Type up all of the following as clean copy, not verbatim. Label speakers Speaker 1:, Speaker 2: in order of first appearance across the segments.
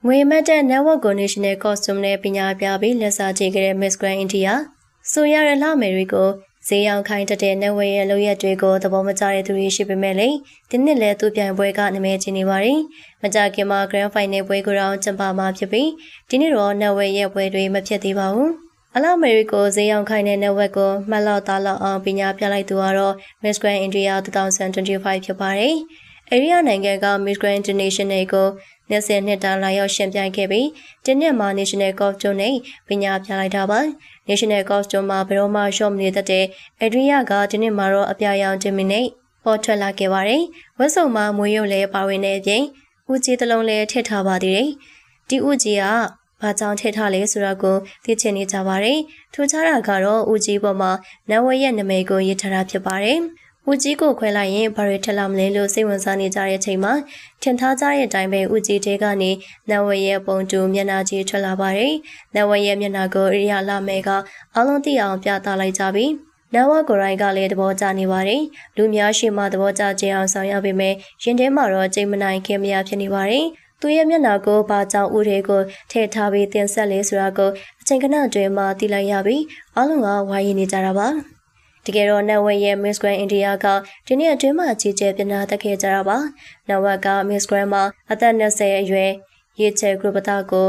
Speaker 1: ငွေမတ်တဲ့ Network National Costume နဲ့ပညာပြပြီးလက်စားချေခဲ့တဲ့ Miss Grand India ဆိုရရလှမယ်တွေကိုဈေးရောင်းခိုင်းတဲ့ Network ရဲ့လုပ်ရက်တွေကိုသဘောမကျတဲ့သူတွေရှိပေမဲ့လည်းဒီနှစ်လည်းသူပြိုင်ပွဲကနာမည်ကြီးနေပါတယ်။မကြခင်မှာ Grand Final ပွဲကိုတော့ကျင်းပမှာဖြစ်ပြီးဒီနေ့တော့ Network ရဲ့ပွဲတွေမဖြစ်သေးပါဘူး။အလှမယ်တွေကိုဈေးရောင်းခိုင်းတဲ့ Network ကိုမှတ်လောက်သားလောက်အောင်ပညာပြလိုက်သူကတော့ Miss Grand India 2025ဖြစ်ပါတယ်။ Area နိုင်ငံက Miss Grand International ကို20နှစ်တာလာရောက်ရှင်ပြိုင်ခဲ့ပြီးဒီနှစ်မှာ National Costume နဲ့ပညာပြလိုက်တာပါ။ National Costume မှာဘယ်တော့မှရှော့မနေတတ်တဲ့ Area ကဒီနှစ်မှာတော့အပြာရောင်တင်မီနဲ့ပေါ်ထွက်လာခဲ့ပါတယ်။ဝက်စုံမှာမွေရုပ်လည်းပါဝင်တဲ့အပြင်ဦးကြီးတစ်လုံးလည်းထည့်ထားပါသေးတယ်။ဒီဦးကြီးကဘာကြောင့်ထည့်ထားလဲဆိုတာကိုသိချင်နေကြပါတယ်။ထူးခြားတာကတော့ဦးကြီးပေါ်မှာနဝရဲ့နာမည်ကိုရေးထားတာဖြစ်ပါတယ်။ဦးကြီးကိုခွဲလိုက်ရင်ဘာတွေထက်လာမလဲလို့စိတ်ဝင်စားနေကြတဲ့အချိန်မှာထင်ထားကြတဲ့အတိုင်းပဲဦးကြီးတဲကနေနဝရဲ့ပုံတူမျက်နှာကြီးထွက်လာပါတယ်။နဝရဲ့မျက်နှာကိုအရိယာလာမဲကအလုံးသိအောင်ပြသလိုက်ကြပြီးနဝကိုရိုင်းကလည်းသဘောကျနေပါတယ်။လူများရှိမှသဘောကျခြင်းအောင်ဆောင်ရပေမဲ့ရင်ထဲမှာတော့ကြိတ်မနိုင်ခင်မရဖြစ်နေပါတယ်။သူရဲ့မျက်နှာကိုဘာကြောင့်ဦးတွေကိုထည့်ထားပြီးတင်ဆက်လဲဆိုတာကိုအချိန်ခဏအတွင်းမှာသိလိုက်ရပြီးအလုံးကဝိုင်းရနေကြတာပါ။တကယ်တော့နဝရဲ့ Miss Grand India ကဒီနေ့အတွင်းမှာကြီးကျယ်ပြနာတက်ခဲ့ကြတာပါ။နဝက Miss Grand မှာအသက်20အရွယ်ရေချဲဂရုပတာကို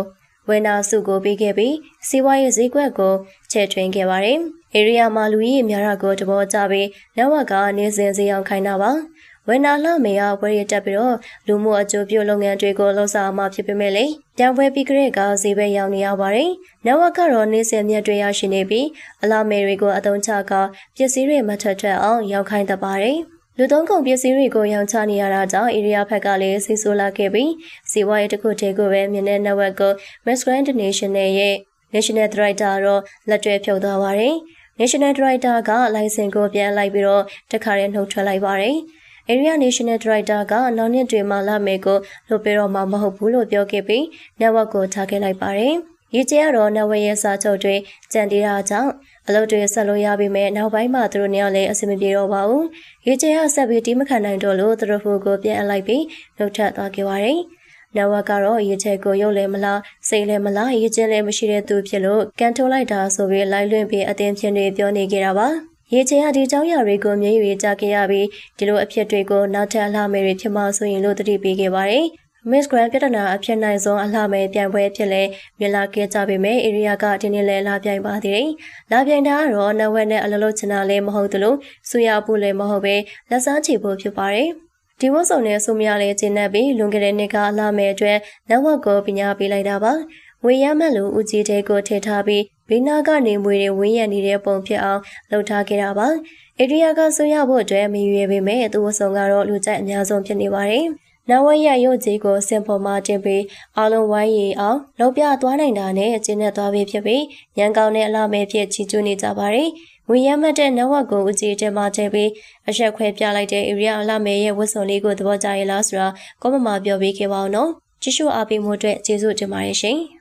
Speaker 1: ဝေနာစုကိုပြီးခဲ့ပြီးစီးပွားရေးဈေးကွက်ကိုချဲ့ထွင်ခဲ့ပါတယ်။ Area မှာလူကြီးများတာကိုတဘောကြပြီးနဝကနေစဉ်ဈေးအောင်ခိုင်းတာပါ။ဝေနာလှမေကပွဲရတက်ပြီးတော့လူမှုအကျိုးပြုလုပ်ငန်းတွေကိုလှုပ်ဆောင်မှဖြစ်ပေမဲ့လေတံပွဲပြီးကြတဲ့ကဈေးပဲရောက်နေရပါတယ်။နဝကတော့နေစဉ်မြတ်တွေရရှိနေပြီးအလားမေတွေကိုအသုံးချကပစ္စည်းတွေမထက်ထွက်အောင်ရောင်းခိုင်းတတ်ပါတယ်။လူသုံးကုန်ပစ္စည်းတွေကိုရောင်းချနေရတာကြောင့် area ဘက်ကလည်းစီဆိုးလာခဲ့ပြီးစီဝါရေးတစ်ခုတည်းကိုပဲမြင်တဲ့ network ကို Miss Grand International ရဲ့ National Director တော့လက်တွဲဖြုတ်သွားပါတယ်။ National Director ကလိုင်စင်ကိုပြန်လိုက်ပြီးတော့တခါတည်းနှုတ်ထွက်လိုက်ပါတယ်။ Area National Director ကနောက်နှစ်တွေမှာလာမေကိုလုပ်ပြတော့မှမဟုတ်ဘူးလို့ပြောခဲ့ပြီး network ကိုထားခဲ့လိုက်ပါတယ်။ရေးချဲကတော့ network ရဲ့စာချုပ်တွေကြံသေးတာကြောင့်အလုပ်တွေဆက်လို့ရပြီမဲ့နောက်ပိုင်းမှာသူတို့နှစ်ယောက်လည်းအဆင်မပြေတော့ပါဘူး။ရေးချဲကဆက်ပြီးတီးမခံနိုင်တော့လို့သူတို့ဖို့ကိုပြန်အလိုက်ပြီးနှုတ်ထွက်သွားခဲ့ပါတယ်။networkကတော့ရေးချဲကိုရုပ်လည်းမလားစိတ်လည်းမလားရေးချဲလည်းမရှိတဲ့သူဖြစ်လို့ကန်ထုတ်လိုက်တာဆိုပြီးလိုက်လွင့်ပြီးအတင်းဖြစ်နေပြောနေကြတာပါ။ရေချဲကဒီကြောင်းရာတွေကိုမြည်ရကြခဲ့ရပြီးဒီလိုအဖြစ်တွေကိုနောက်ထပ်အလှမယ်တွေဖြစ်မှဆိုရင်လို့တတိပေးခဲ့ပါတယ်။ Miss Grand ပြဿနာအဖြစ်နိုင်ဆုံးအလှမယ်ပြိုင်ပွဲဖြစ်လဲမြင်လာခဲ့ကြပေမဲ့ area ကဒီနေ့လဲလာပြိုင်ပါသေးတယ်။လာပြိုင်တာကတော့နဝက်နဲ့အလုပ်လုပ်ချင်တာလည်းမဟုတ်သလိုဆူရဖို့လည်းမဟုတ်ပဲလက်စားချေဖို့ဖြစ်ပါတယ်။ဒီဝတ်စုံနဲ့ဆူမရလဲကျင်းနေပြီးလွန်ခဲ့တဲ့နှစ်ကအလှမယ်အတွက်နဝက်ကိုပညာပေးလိုက်တာပါ။ဝေရမက်လူဦးကြီးတဲကိုထည့်ထားပြီးဘေးနာကနေမွေတွေဝင်းရနေတဲ့ပုံဖြစ်အောင်လုပ်ထားခဲ့တာပါ။ area ကဆူရဖို့အတွက်မရွေပေမဲ့သူ့ဝတ်စုံကတော့လူကြိုက်အများဆုံးဖြစ်နေပါတယ်။နဝက်ရရုပ်ကြီးကိုစင်ပေါ်မှာတင်ပြီးအလုံးဝိုင်းရီအောင်လောက်ပြသွားနိုင်တာနဲ့ကျင်းနေသွားပြီဖြစ်ပြီးရန်ကောင်းတဲ့အလှမယ်ဖြစ်ချီကျူးနေကြပါတယ်။ဝေရမက်တဲ့နဝက်ကိုဦးကြီးတဲမှာထည့်ပြီးအဆက်ခွဲပြလိုက်တဲ့ area အလှမယ်ရဲ့ဝတ်စုံလေးကိုသဘောကျရလားဆိုတာကောမမှာပြောပေးခဲ့ပါဦးနော်။ကြည့်ရှုအားပေးမှုအတွက်ကျေးဇူးတင်ပါတယ်ရှင်။